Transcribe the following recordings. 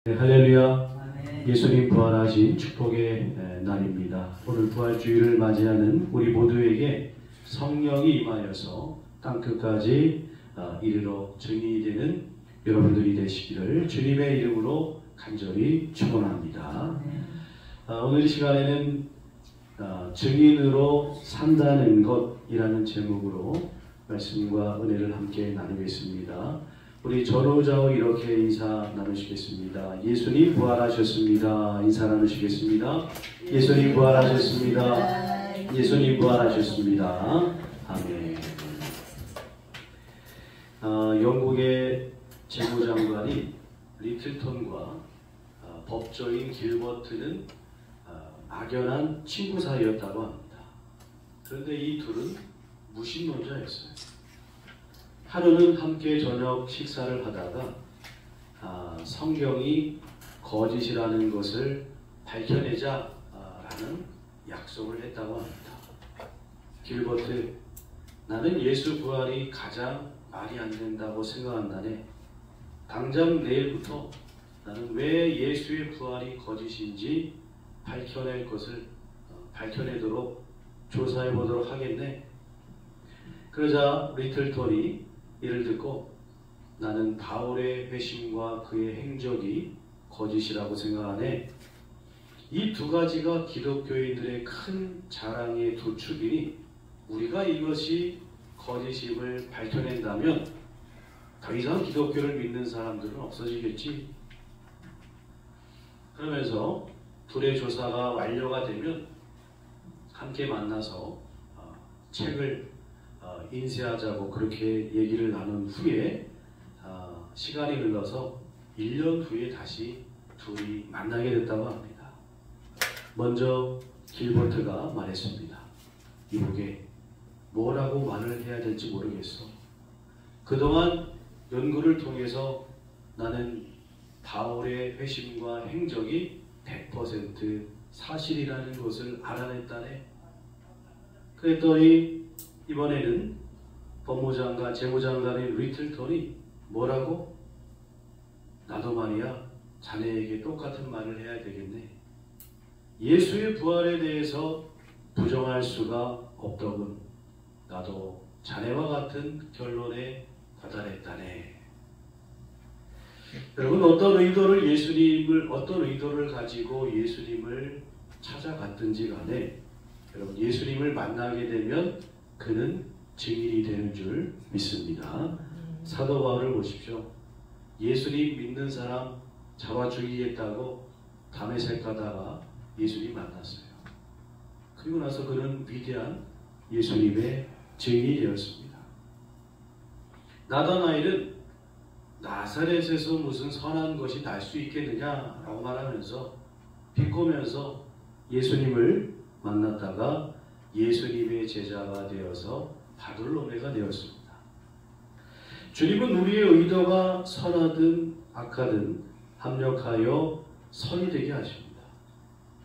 네, 할렐루야. 예수님 부활하신 축복의 날입니다. 오늘 부활주일을 맞이하는 우리 모두에게 성령이 임하여서 땅끝까지 이르러 증인이 되는 여러분들이 되시기를 주님의 이름으로 간절히 축원합니다. 오늘 이 시간에는 증인으로 산다는 것이라는 제목으로 말씀과 은혜를 함께 나누겠습니다. 우리 전후좌우 이렇게 인사 나누시겠습니다. 예수님 부활하셨습니다. 인사 나누시겠습니다. 예수님 부활하셨습니다. 예수님 부활하셨습니다. 아멘. 영국의 재무장관이 리틀턴과 법조인 길버트는 막연한 친구 사이였다고 합니다. 그런데 이 둘은 무신론자였어요. 하루는 함께 저녁 식사를 하다가 성경이 거짓이라는 것을 밝혀내자 라는 약속을 했다고 합니다. 길버트, 나는 예수 부활이 가장 말이 안 된다고 생각한다네. 당장 내일부터 나는 왜 예수의 부활이 거짓인지 밝혀낼 것을 밝혀내도록 조사해 보도록 하겠네. 그러자 리틀턴이 이를 듣고 나는 바울의 회심과 그의 행적이 거짓이라고 생각하네. 이 두 가지가 기독교인들의 큰 자랑의 두 축이니 우리가 이것이 거짓임을 밝혀낸다면 더 이상 기독교를 믿는 사람들은 없어지겠지. 그러면서 둘의 조사가 완료가 되면 함께 만나서 책을 인쇄하자고 그렇게 얘기를 나눈 후에 시간이 흘러서 1년 후에 다시 둘이 만나게 됐다고 합니다. 먼저 길버트가 말했습니다. 이보게, 뭐라고 말을 해야 될지 모르겠어. 그동안 연구를 통해서 나는 바울의 회심과 행적이 100% 사실이라는 것을 알아냈다네. 그랬더니 이번에는 법무장관, 재무장관의 리틀턴이 뭐라고? 나도 말이야, 자네에게 똑같은 말을 해야 되겠네. 예수의 부활에 대해서 부정할 수가 없더군. 나도 자네와 같은 결론에 도달했다네. 여러분, 어떤 의도를 가지고 예수님을 찾아갔든지 간에 여러분, 예수님을 만나게 되면 그는 증인이 되는 줄 믿습니다. 사도 바울을 보십시오. 예수님 믿는 사람 잡아 죽이겠다고 다메섹 가다가 예수님 만났어요. 그리고 나서 그는 위대한 예수님의 증인이 되었습니다. 나다나엘은 나사렛에서 무슨 선한 것이 날 수 있겠느냐라고 말하면서 비꼬면서 예수님을 만났다가 예수님의 제자가 되어서 바돌로메가 되었습니다. 주님은 우리의 의도가 선하든 악하든 합력하여 선이 되게 하십니다.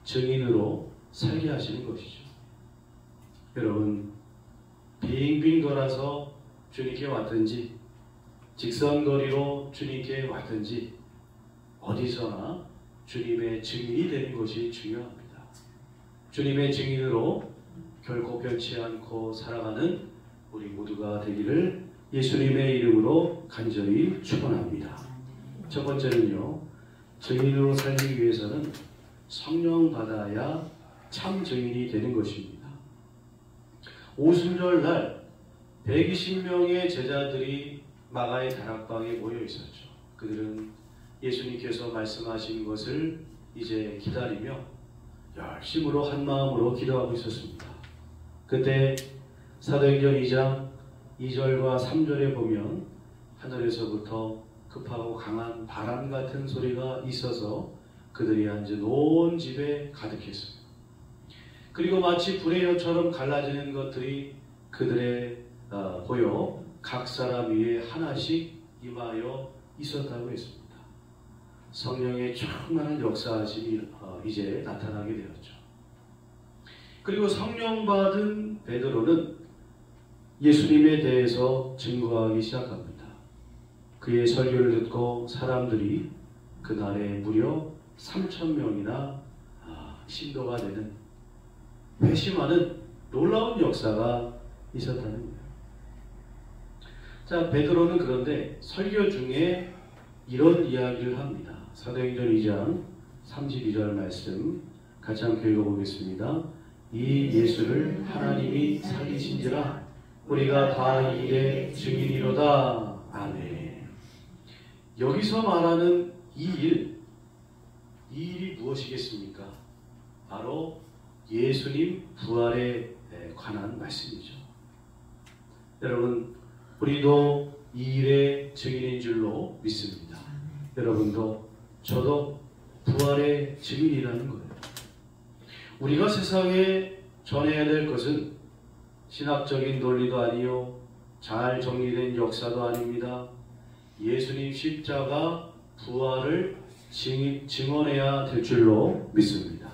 증인으로 살게 하시는 것이죠. 여러분, 빙빙 돌아서 주님께 왔든지 직선거리로 주님께 왔든지 어디서나 주님의 증인이 되는 것이 중요합니다. 주님의 증인으로 결코 변치 않고 살아가는 우리 모두가 되기를 예수님의 이름으로 간절히 축원합니다. 첫 번째는요, 증인으로 살기 위해서는 성령 받아야 참 증인이 되는 것입니다. 오순절 날 120명의 제자들이 마가의 다락방에 모여 있었죠. 그들은 예수님께서 말씀하신 것을 이제 기다리며 열심으로 한 마음으로 기도하고 있었습니다. 그때 사도행전 2장 2절과 3절에 보면 하늘에서부터 급하고 강한 바람 같은 소리가 있어서 그들이 앉은 온 집에 가득했어요. 그리고 마치 불의 혀처럼 갈라지는 것들이 그들의 보여 각 사람 위에 하나씩 임하여 있었다고 했습니다. 성령의 충만한 역사하심이 이제 나타나게 되었죠. 그리고 성령 받은 베드로는 예수님에 대해서 증거하기 시작합니다. 그의 설교를 듣고 사람들이 그날에 무려 3,000명이나 신도가 되는 회심하는 놀라운 역사가 있었다는 거예요. 자, 베드로는 그런데 설교 중에 이런 이야기를 합니다. 사도행전 2장 32절 말씀 같이 함께 읽어보겠습니다. 이 예수를 하나님이 살리신지라 우리가 다 이 일의 증인이로다. 아멘. 여기서 말하는 이 일이 무엇이겠습니까? 바로 예수님 부활에 관한 말씀이죠. 여러분, 우리도 이 일의 증인인 줄로 믿습니다. 여러분도 저도 부활의 증인이라는 거예요. 우리가 세상에 전해야 될 것은 신학적인 논리도 아니요, 잘 정리된 역사도 아닙니다. 예수님 십자가 부활을 증언해야 될 줄로 믿습니다.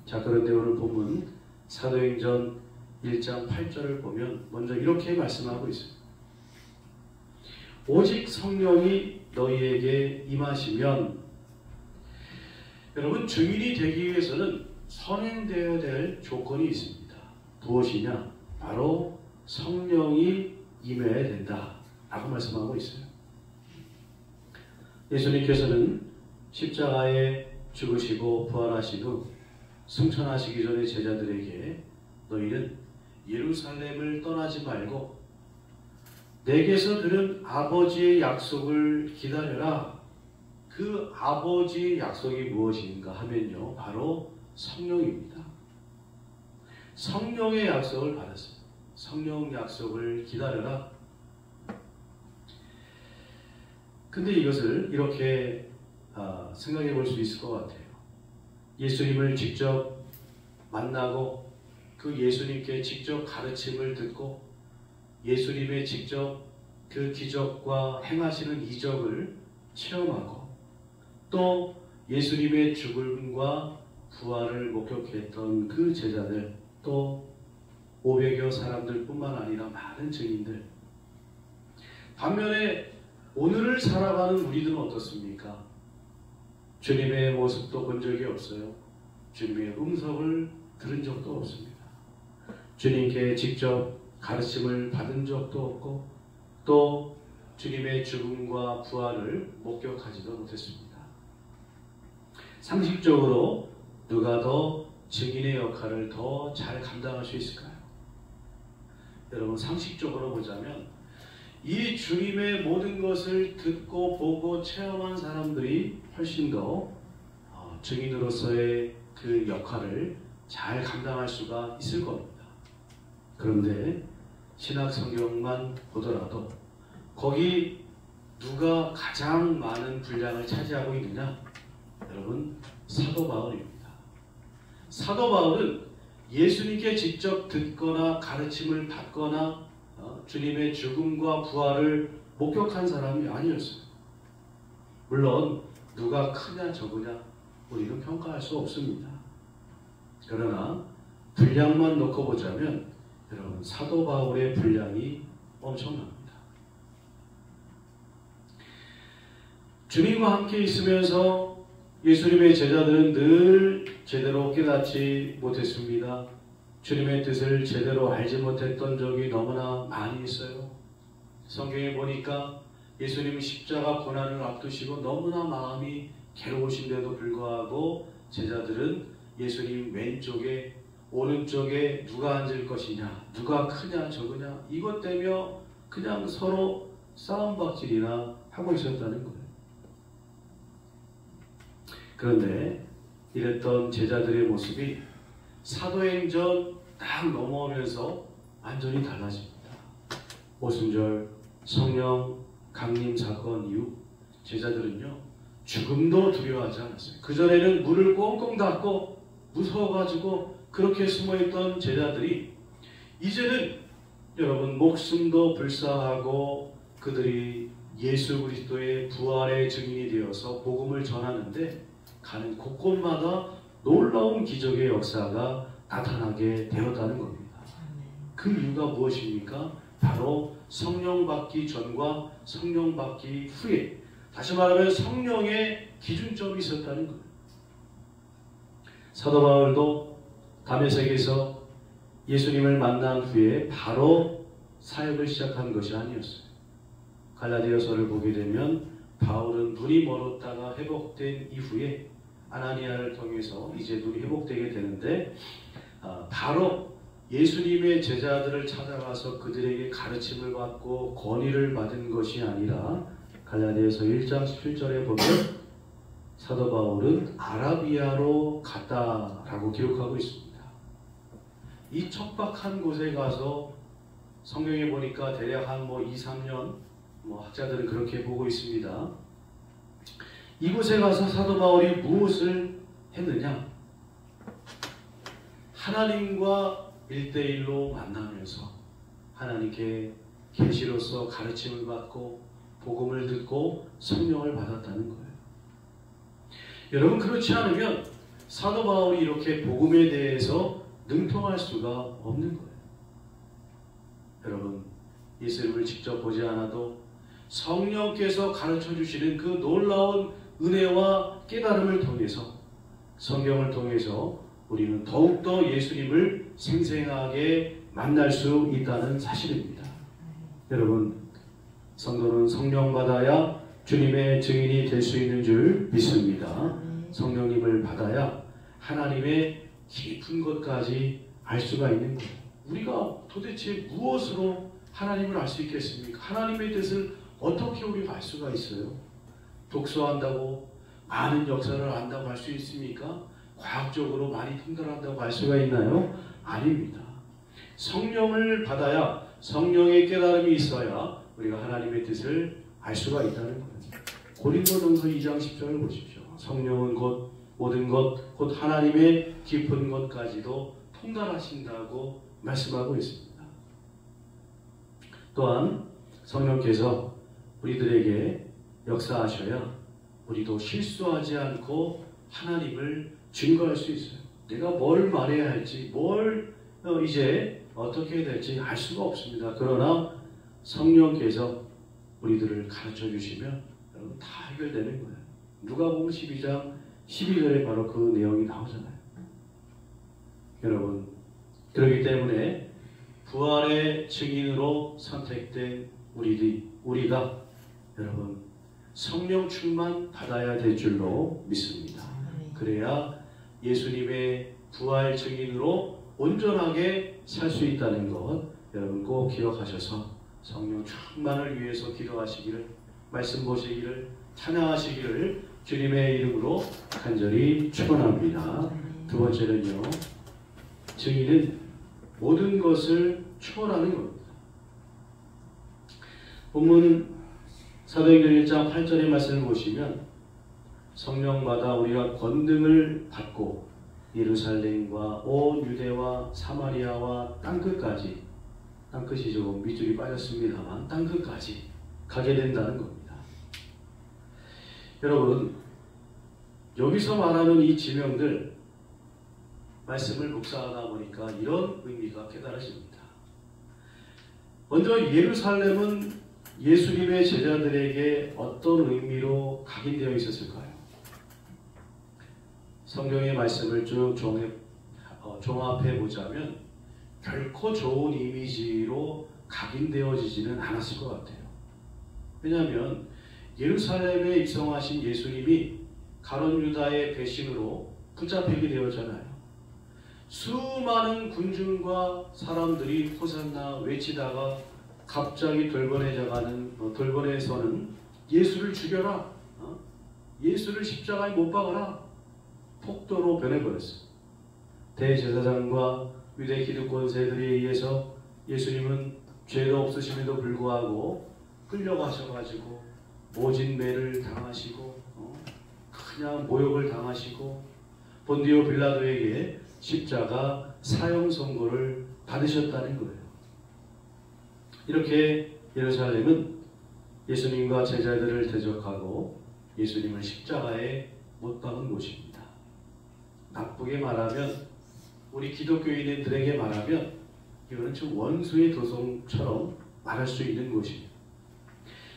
자, 그런데 오늘 본문 사도행전 1장 8절을 보면 먼저 이렇게 말씀하고 있습니다. 오직 성령이 너희에게 임하시면, 여러분, 증인이 되기 위해서는 선행되어야 될 조건이 있습니다. 무엇이냐? 바로 성령이 임해야 된다 라고 말씀하고 있어요. 예수님께서는 십자가에 죽으시고 부활하신 후 승천하시기 전에 제자들에게 너희는 예루살렘을 떠나지 말고 내게서 들은 아버지의 약속을 기다려라. 그 아버지의 약속이 무엇인가 하면요, 바로 성령입니다. 성령의 약속을 받았습니다. 성령 약속을 기다려라. 근데 이것을 이렇게 생각해 볼 수 있을 것 같아요. 예수님을 직접 만나고 그 예수님께 직접 가르침을 듣고 예수님의 직접 그 기적과 행하시는 이적을 체험하고 또 예수님의 죽음과 부활을 목격했던 그 제자들, 또 500여 사람들 뿐만 아니라 많은 증인들. 반면에 오늘을 살아가는 우리들은 어떻습니까? 주님의 모습도 본 적이 없어요. 주님의 음성을 들은 적도 없습니다. 주님께 직접 가르침을 받은 적도 없고 또 주님의 죽음과 부활을 목격하지도 못했습니다. 상식적으로 누가 더 증인의 역할을 더 잘 감당할 수 있을까요? 여러분, 상식적으로 보자면 이 주님의 모든 것을 듣고 보고 체험한 사람들이 훨씬 더 증인으로서의 그 역할을 잘 감당할 수가 있을 겁니다. 그런데 신약 성경만 보더라도 거기 누가 가장 많은 분량을 차지하고 있느냐? 여러분, 사도 바울입니다. 사도 바울은 예수님께 직접 듣거나 가르침을 받거나 주님의 죽음과 부활을 목격한 사람이 아니었어요. 물론 누가 크냐 적으냐 우리는 평가할 수 없습니다. 그러나 분량만 놓고 보자면 여러분, 사도 바울의 분량이 엄청납니다. 주님과 함께 있으면서 예수님의 제자들은 늘 제대로 깨닫지 못했습니다. 주님의 뜻을 제대로 알지 못했던 적이 너무나 많이 있어요. 성경에 보니까 예수님 십자가 고난을 앞두시고 너무나 마음이 괴로우신데도 불구하고 제자들은 예수님 왼쪽에 오른쪽에 누가 앉을 것이냐, 누가 크냐 적으냐 이것 때문에 그냥 서로 싸움박질이나 하고 있었다는 거예요. 그런데 이랬던 제자들의 모습이 사도행전 딱 넘어오면서 완전히 달라집니다. 오순절 성령 강림 사건 이후 제자들은요, 죽음도 두려워하지 않았어요. 그전에는 문을 꽁꽁 닫고 무서워가지고 그렇게 숨어있던 제자들이 이제는 여러분 목숨도 불사하고 그들이 예수 그리스도의 부활의 증인이 되어서 복음을 전하는데 가는 곳곳마다 놀라운 기적의 역사가 나타나게 되었다는 겁니다. 그 이유가 무엇입니까? 바로 성령 받기 전과 성령 받기 후에, 다시 말하면 성령의 기준점이 있었다는 거예요. 사도 바울도 다메섹에서 예수님을 만난 후에 바로 사역을 시작한 것이 아니었어요. 갈라디아서를 보게 되면 바울은 눈이 멀었다가 회복된 이후에 아나니아를 통해서 이제 눈이 회복되게 되는데 바로 예수님의 제자들을 찾아가서 그들에게 가르침을 받고 권위를 받은 것이 아니라 갈라디아서 1장 17절에 보면 사도 바울은 아라비아로 갔다라고 기록하고 있습니다. 이 척박한 곳에 가서 성경에 보니까 대략 한 2, 3년 학자들은 그렇게 보고 있습니다. 이곳에 가서 사도 바울이 무엇을 했느냐? 하나님과 1대1로 만나면서 하나님께 계시로서 가르침을 받고 복음을 듣고 성령을 받았다는 거예요. 여러분, 그렇지 않으면 사도 바울이 이렇게 복음에 대해서 능통할 수가 없는 거예요. 여러분, 예수님을 직접 보지 않아도 성령께서 가르쳐 주시는 그 놀라운 은혜와 깨달음을 통해서 성경을 통해서 우리는 더욱더 예수님을 생생하게 만날 수 있다는 사실입니다. 여러분, 성도는 성령 받아야 주님의 증인이 될 수 있는 줄 믿습니다. 성령님을 받아야 하나님의 깊은 것까지 알 수가 있는 거예요. 우리가 도대체 무엇으로 하나님을 알 수 있겠습니까? 하나님의 뜻을 어떻게 우리가 알 수가 있어요? 독서한다고 많은 역사를 안다고 할 수 있습니까? 과학적으로 많이 통달한다고 할 수가 있나요? 아닙니다. 성령을 받아야, 성령의 깨달음이 있어야 우리가 하나님의 뜻을 알 수가 있다는 거예요. 고린도전서 2장 10절을 보십시오. 성령은 곧 모든 것, 곧 하나님의 깊은 것까지도 통달하신다고 말씀하고 있습니다. 또한 성령께서 우리들에게 역사하셔야 우리도 실수하지 않고 하나님을 증거할 수 있어요. 내가 뭘 말해야 할지, 뭘 이제 어떻게 해야 될지 알 수가 없습니다. 그러나 성령께서 우리들을 가르쳐 주시면 여러분 다 해결되는 거예요. 누가복음 12장 12절에 바로 그 내용이 나오잖아요. 여러분, 그렇기 때문에 부활의 증인으로 선택된 우리가 여러분 성령 충만 받아야 될 줄로 믿습니다. 그래야 예수님의 부활 증인으로 온전하게 살 수 있다는 것 여러분 꼭 기억하셔서 성령 충만을 위해서 기도하시기를, 말씀 보시기를, 찬양하시기를 주님의 이름으로 간절히 축원합니다. 두 번째는요, 증인은 모든 것을 초월하는 겁니다. 본문 사도행전 1장 8절의 말씀을 보시면 성령받아 우리가 권능을 받고 예루살렘과 온 유대와 사마리아와 땅끝까지, 땅끝이 조금 밑줄이 빠졌습니다만 땅끝까지 가게 된다는 겁니다. 여러분, 여기서 말하는 이 지명들 말씀을 묵상하다 보니까 이런 의미가 깨달아집니다. 먼저 예루살렘은 예수님의 제자들에게 어떤 의미로 각인되어 있었을까요? 성경의 말씀을 쭉 종합해 보자면 결코 좋은 이미지로 각인되어지지는 않았을 것 같아요. 왜냐하면 예루살렘에 입성하신 예수님이 가룟 유다의 배신으로 붙잡히게 되었잖아요. 수많은 군중과 사람들이 호산나 외치다가 갑자기 돌번에서는 예수를 죽여라, 예수를 십자가에 못 박아라, 폭도로 변해버렸어요. 대제사장과 유대 기득권세들에 의해서 예수님은 죄도 없으심에도 불구하고 끌려가셔가지고 모진매를 당하시고 그냥 모욕을 당하시고 본디오 빌라도에게 십자가 사형 선고를 받으셨다는 거예요. 이렇게 예루살렘은 예수님과 제자들을 대적하고 예수님을 십자가에 못 박은 곳입니다. 나쁘게 말하면, 우리 기독교인들에게 말하면 이거는 좀 원수의 도성처럼 말할 수 있는 곳입니다.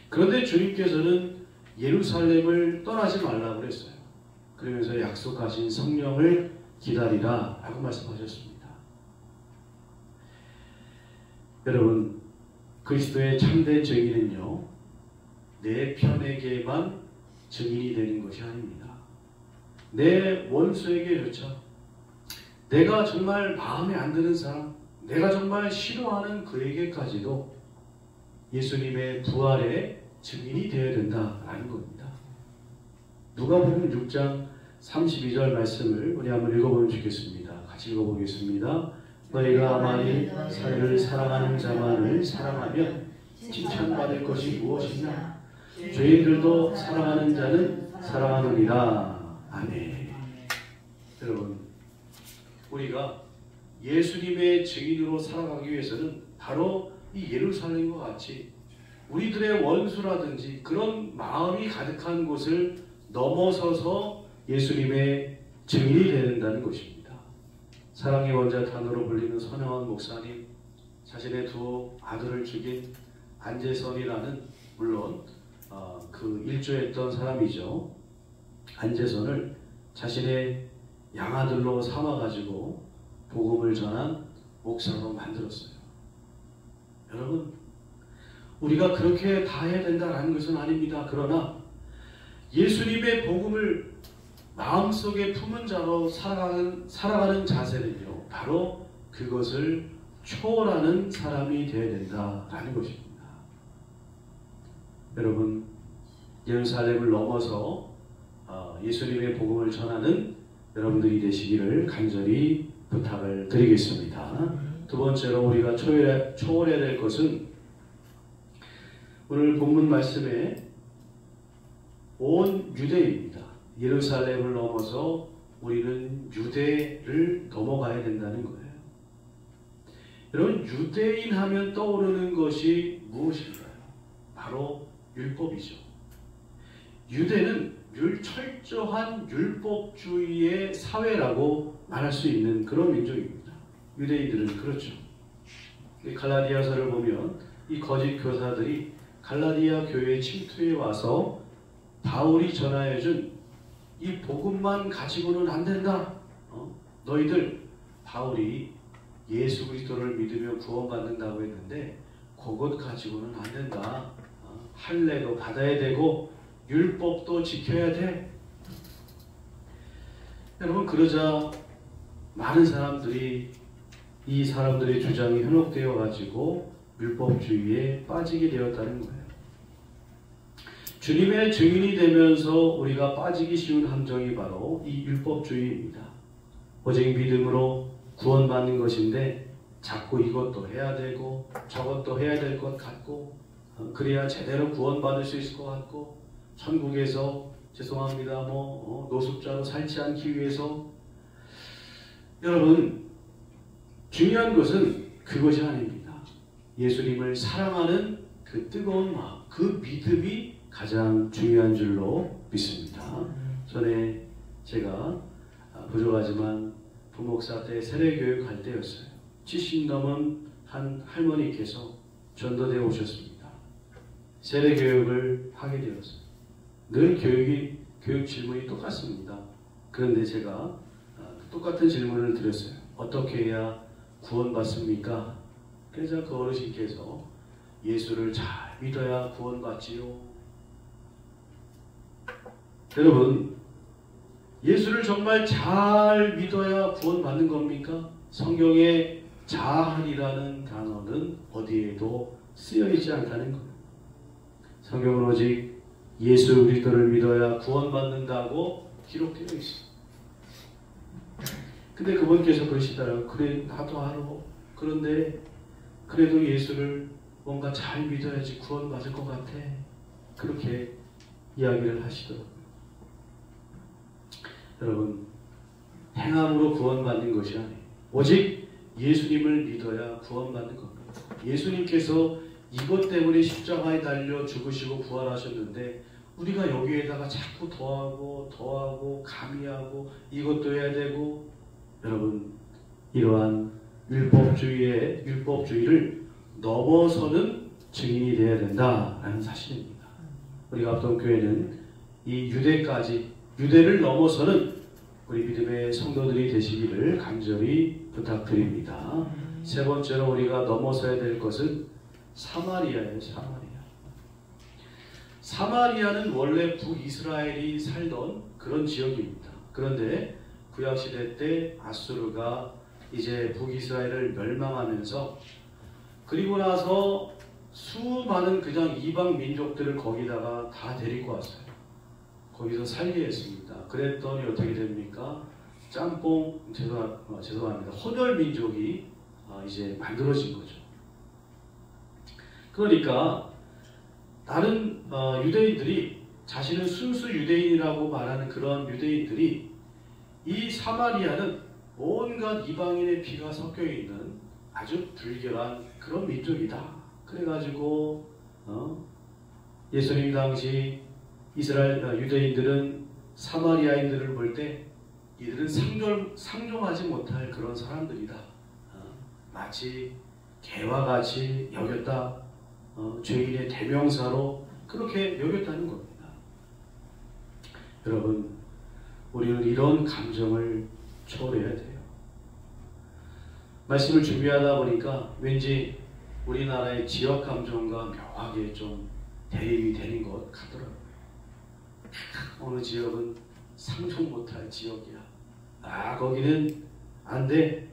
그런데 주님께서는 예루살렘을 떠나지 말라고 그랬어요. 그러면서 약속하신 성령을 기다리라 라고 말씀하셨습니다. 여러분, 그리스도의 참된 증인은요, 내 편에게만 증인이 되는 것이 아닙니다. 내 원수에게조차, 내가 정말 마음에 안 드는 사람, 내가 정말 싫어하는 그에게까지도 예수님의 부활의 증인이 되어야 된다라는 겁니다. 누가복음 6장 32절 말씀을 우리 한번 읽어보면 좋겠습니다. 같이 읽어보겠습니다. 너희가 만일 자기를 사랑하는 자만을 사랑하면 칭찬받을 것이 무엇이냐? 죄인들도 사랑하는 자는 사랑하느니라. 아멘. 여러분, 우리가 예수님의 증인으로 살아가기 위해서는 바로 이 예루살렘과 같이 우리들의 원수라든지 그런 마음이 가득한 곳을 넘어서서 예수님의 증인이 되야 된다는 것입니다. 사랑의 원자탄으로 불리는 선영환 목사님, 자신의 두 아들을 죽인 안재선이라는, 물론 그 일조했던 사람이죠. 안재선을 자신의 양아들로 삼아가지고 복음을 전한 목사로 만들었어요. 여러분, 우리가 그렇게 다 해야 된다는 것은 아닙니다. 그러나 예수님의 복음을 마음속에 품은 자로 살아가는 자세는요, 바로 그것을 초월하는 사람이 되어야 된다라는 것입니다. 여러분, 예루살렘을 넘어서 예수님의 복음을 전하는 여러분들이 되시기를 간절히 부탁을 드리겠습니다. 두 번째로 우리가 초월해야 될 것은 오늘 본문 말씀에 온 유대입니다. 예루살렘을 넘어서 우리는 유대를 넘어가야 된다는 거예요. 여러분, 유대인 하면 떠오르는 것이 무엇인가요? 바로 율법이죠. 유대는 철저한 율법주의의 사회라고 말할 수 있는 그런 민족입니다. 유대인들은 그렇죠. 갈라디아서를 보면 이 거짓 교사들이 갈라디아 교회에 침투해 와서 바울이 전하여준 이 복음만 가지고는 안 된다. 너희들, 바울이 예수 그리스도를 믿으며 구원받는다고 했는데 그것 가지고는 안 된다. 할례도 받아야 되고 율법도 지켜야 돼. 여러분, 그러자 많은 사람들이 이 사람들의 주장이 현혹되어 가지고 율법주의에 빠지게 되었다는 거예요. 주님의 증인이 되면서 우리가 빠지기 쉬운 함정이 바로 이 율법주의입니다. 오직 믿음으로 구원받는 것인데 자꾸 이것도 해야 되고 저것도 해야 될 것 같고, 그래야 제대로 구원받을 수 있을 것 같고, 천국에서 죄송합니다 노숙자로 살지 않기 위해서. 여러분, 중요한 것은 그것이 아닙니다. 예수님을 사랑하는 그 뜨거운 마음, 그 믿음이 가장 중요한 줄로 믿습니다. 전에 제가 부족하지만 부목사 때 세례교육 할 때였어요. 70 넘은 한 할머니께서 전도대에 오셨습니다. 세례교육을 하게 되었어요. 늘 교육 질문이 똑같습니다. 그런데 제가 똑같은 질문을 드렸어요. 어떻게 해야 구원받습니까? 그래서 그 어르신께서 예수를 잘 믿어야 구원받지요. 여러분, 예수를 정말 잘 믿어야 구원받는 겁니까? 성경에 자하리라는 단어는 어디에도 쓰여있지 않다는 거예요. 성경은 오직 예수 그리스도를 믿어야 구원받는다고 기록되어 있어요. 근데 그분께서 그러시더라고요. 그래, 나도 알아. 그런데 그래도 예수를 뭔가 잘 믿어야지 구원받을 것 같아. 그렇게 이야기를 하시더라고요. 여러분, 행함으로 구원받는 것이 아니에요. 오직 예수님을 믿어야 구원받는 겁니다. 예수님께서 이것 때문에 십자가에 달려 죽으시고 부활하셨는데 우리가 여기에다가 자꾸 더하고 가미하고 이것도 해야 되고, 여러분, 이러한 율법주의를 넘어서는 증인이 되어야 된다라는 사실입니다. 우리 합동교회는 이 유대까지, 유대를 넘어서는 우리 믿음의 성도들이 되시기를 간절히 부탁드립니다. 세 번째로 우리가 넘어서야 될 것은 사마리아예요. 사마리아는 원래 북이스라엘이 살던 그런 지역입니다. 그런데 구약시대 때 아수르가 이제 북이스라엘을 멸망하면서, 그리고 나서 수많은 그냥 이방 민족들을 거기다가 다 데리고 왔어요. 거기서 살게 했습니다. 그랬더니 어떻게 됩니까? 죄송합니다. 혼혈 민족이 이제 만들어진 거죠. 그러니까 다른 유대인들이, 자신은 순수 유대인이라고 말하는 그런 유대인들이 이 사마리아는 온갖 이방인의 피가 섞여 있는 아주 불결한 그런 민족이다. 그래가지고 예수님 당시 이스라엘 유대인들은 사마리아인들을 볼 때 이들은 상종하지 못할 그런 사람들이다. 마치 개와 같이 여겼다. 죄인의 대명사로 그렇게 여겼다는 겁니다. 여러분, 우리는 이런 감정을 초월해야 돼요. 말씀을 준비하다 보니까 왠지 우리나라의 지역 감정과 묘하게 좀 대립이 되는 것 같더라고요. 어느 지역은 상종 못할 지역이야. 거기는 안 돼.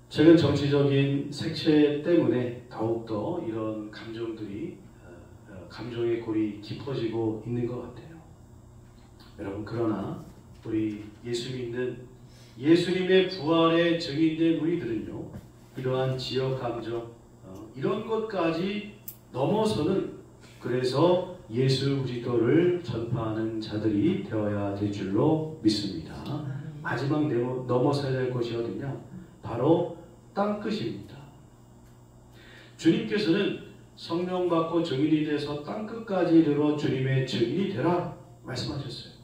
최근 정치적인 색채 때문에 더욱더 이런 감정들이, 감정의 골이 깊어지고 있는 것 같아요. 여러분, 그러나 우리 예수 믿는, 예수님의 부활의 증인된 우리들은요, 이러한 지역 감정, 이런 것까지 넘어서는, 그래서 예수 그리스도를 전파하는 자들이 되어야 될 줄로 믿습니다. 마지막 넘어서야 될 것이 어디냐? 바로 땅끝입니다. 주님께서는 성령 받고 증인이 돼서 땅끝까지 이르러 주님의 증인이 되라 말씀하셨어요.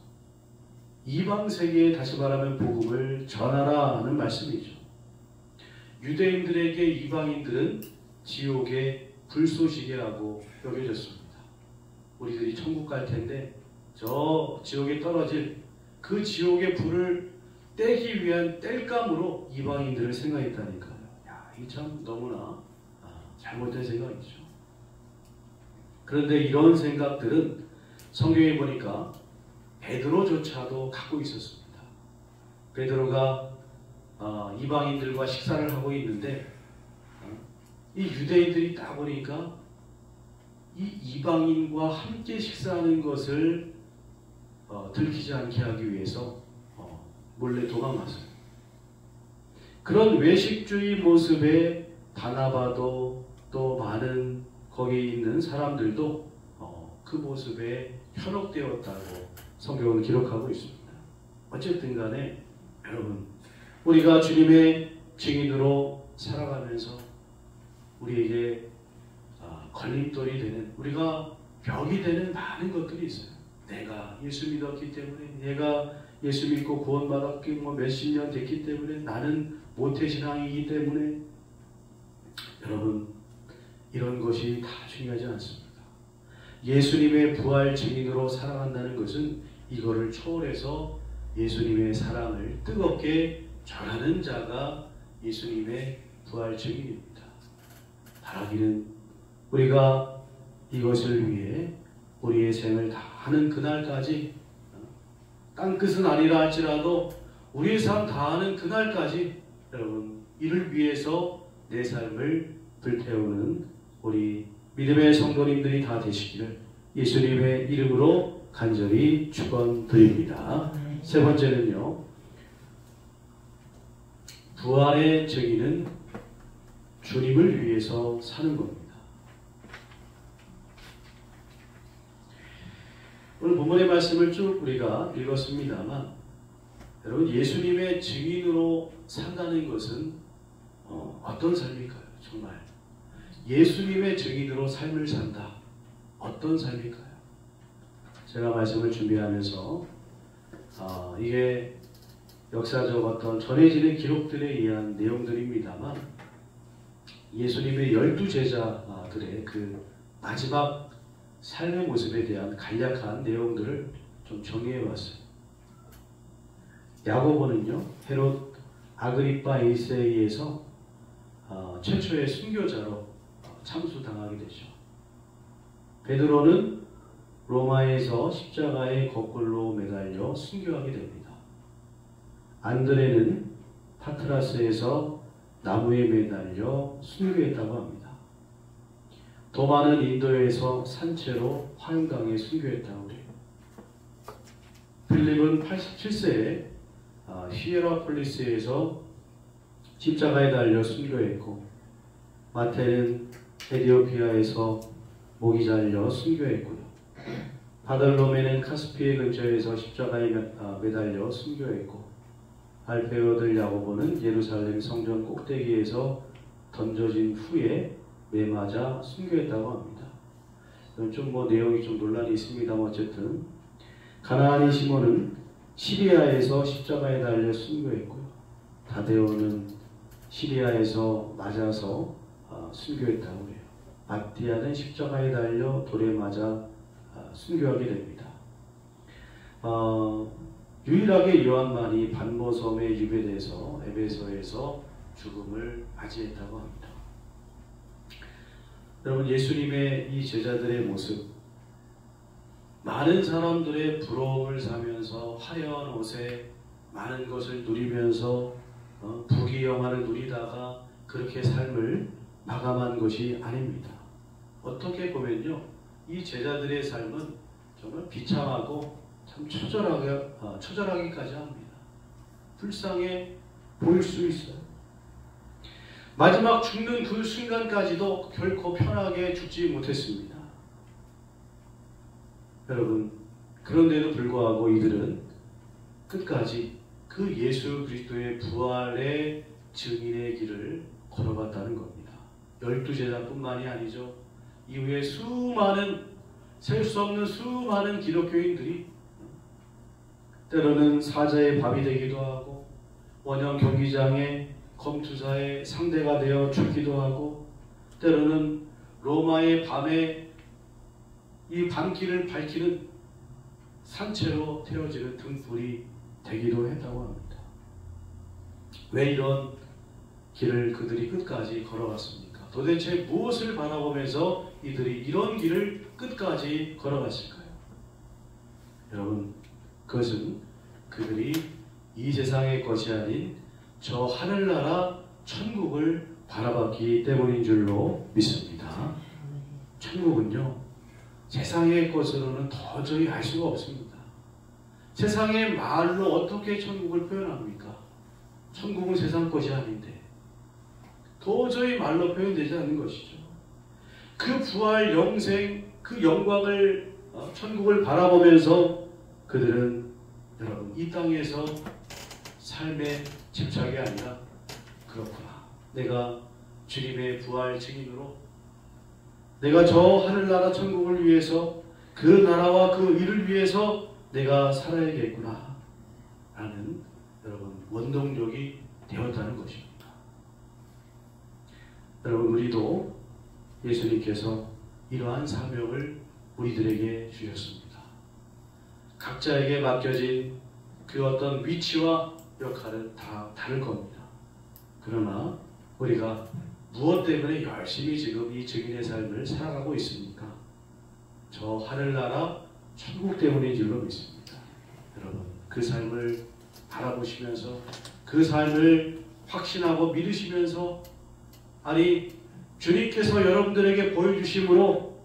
이방 세계에 다시 말하면 복음을 전하라 하는 말씀이죠. 유대인들에게 이방인들은 지옥의 불쏘시개라고 여겨졌습니다. 우리들이 천국 갈 텐데 저 지옥에 떨어질 그 지옥의 불을 떼기 위한 땔감으로 이방인들을 생각했다니까요. 이게 참 너무나 잘못된 생각이죠. 그런데 이런 생각들은 성경에 보니까 베드로조차도 갖고 있었습니다. 베드로가 이방인들과 식사를 하고 있는데 이 유대인들이 딱 보니까 이 이방인과 함께 식사하는 것을 들키지 않게 하기 위해서 몰래 도망갔어요. 그런 외식주의 모습에 바나바도 또 많은 거기 있는 사람들도 그 모습에 현혹되었다고 성경은 기록하고 있습니다. 어쨌든 간에 여러분, 우리가 주님의 증인으로 살아가면서 우리에게 걸림돌이 되는, 우리가 벽이 되는 많은 것들이 있어요. 내가 예수 믿었기 때문에, 내가 예수 믿고 구원받았기 몇십 년 됐기 때문에, 나는 모태신앙이기 때문에. 여러분, 이런 것이 다 중요하지 않습니다. 예수님의 부활 증인으로 살아간다는 것은 이거를 초월해서 예수님의 사랑을 뜨겁게 전하는 자가 예수님의 부활 증인입니다. 바라기는 우리가 이것을 위해 우리의 생을 다하는 그날까지, 땅끝은 아니라 할지라도 우리의 삶 다하는 그날까지 여러분, 이를 위해서 내 삶을 불태우는 우리 믿음의 성도님들이 다 되시기를 예수님의 이름으로 간절히 축원드립니다. 세 번째는요, 부활의 증인은 주님을 위해서 사는 겁니다. 오늘 본문의 말씀을 쭉 우리가 읽었습니다만, 여러분, 예수님의 증인으로 산다는 것은 어떤 삶일까요? 정말 예수님의 증인으로 삶을 산다. 어떤 삶일까요? 제가 말씀을 준비하면서 이게 역사적 어떤 전해지는 기록들에 의한 내용들입니다만, 예수님의 12 제자들의 그 마지막 삶의 모습에 대한 간략한 내용들을 좀 정리해 봤어요. 야고보는요, 헤롯 아그리파 1세에 의해서 최초의 순교자로 참수당하게 되죠. 베드로는 로마에서 십자가에 거꾸로 매달려 순교하게 됩니다. 안드레는 파트라스에서 나무에 매달려 순교했다고 합니다. 도마는 인도에서 산채로 화영강에 순교했다고 해요. 필립은 87세에 히에라폴리스에서 십자가에 달려 순교했고, 마태는 에디오피아에서 목이 잘려 순교했고요. 바들로메는 카스피해 근처에서 십자가에 매달려 순교했고, 알페오들 야고보는 예루살렘 성전 꼭대기에서 던져진 후에 매 맞아 순교했다고 합니다. 좀 내용이 좀 논란이 있습니다만 어쨌든 가나안인 시몬은 시리아에서 십자가에 달려 순교했고요. 다데오는 시리아에서 맞아서 순교했다고 해요. 마티아는 십자가에 달려 돌에 맞아 순교하게 됩니다. 유일하게 요한만이 반모섬에 유배돼서 에베소에서 죽음을 맞이했다고 합니다. 여러분, 예수님의 이 제자들의 모습, 많은 사람들의 부러움을 사면서 화려한 옷에 많은 것을 누리면서 부귀영화를 누리다가 그렇게 삶을 마감한 것이 아닙니다. 어떻게 보면요, 이 제자들의 삶은 정말 비참하고 참 처절하기까지 합니다. 불쌍해 보일 수 있어요. 마지막 죽는 그 순간까지도 결코 편하게 죽지 못했습니다. 여러분, 그런데도 불구하고 이들은 끝까지 그 예수 그리스도의 부활의 증인의 길을 걸어갔다는 겁니다. 12제자뿐만이 아니죠. 이후에 셀 수 없는 수많은 기독교인들이 때로는 사자의 밥이 되기도 하고, 원형 경기장의 검투사의 상대가 되어 죽기도 하고, 때로는 로마의 밤에 이 밤길을 밝히는 산채로 태워지는 등불이 되기도 했다고 합니다. 왜 이런 길을 그들이 끝까지 걸어갔습니까? 도대체 무엇을 바라보면서 이들이 이런 길을 끝까지 걸어갔을까요? 여러분, 그것은 그들이 이 세상의 것이 아닌 저 하늘나라 천국을 바라봤기 때문인 줄로 믿습니다. 천국은요, 세상의 것으로는 도저히 알 수가 없습니다. 세상의 말로 어떻게 천국을 표현합니까? 천국은 세상 것이 아닌데 도저히 말로 표현되지 않는 것이죠. 그 부활 영생, 그 영광을, 천국을 바라보면서 그들은 여러분, 이 땅에서 삶의 집착이 아니라, 그렇구나, 내가 주님의 부활 증인으로 내가 저 하늘나라 천국을 위해서, 그 나라와 그 일을 위해서 내가 살아야겠구나 라는 여러분, 원동력이 되었다는 것입니다. 여러분, 우리도 예수님께서 이러한 사명을 우리들에게 주셨습니다. 각자에게 맡겨진 그 어떤 위치와 역할은 다 다를 겁니다. 그러나 우리가 무엇 때문에 열심히 지금 이 증인의 삶을 살아가고 있습니까? 저 하늘나라 천국 때문인 줄로 믿습니다. 여러분, 그 삶을 바라보시면서 그 삶을 확신하고 믿으시면서, 아니, 주님께서 여러분들에게 보여주심으로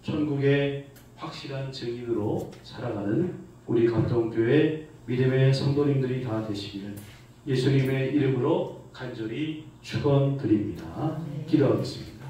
천국의 확실한 증인으로 살아가는 우리 감동교회 믿음의 성도님들이 다 되시기를 예수님의 이름으로 간절히 축원드립니다. 기도하겠습니다.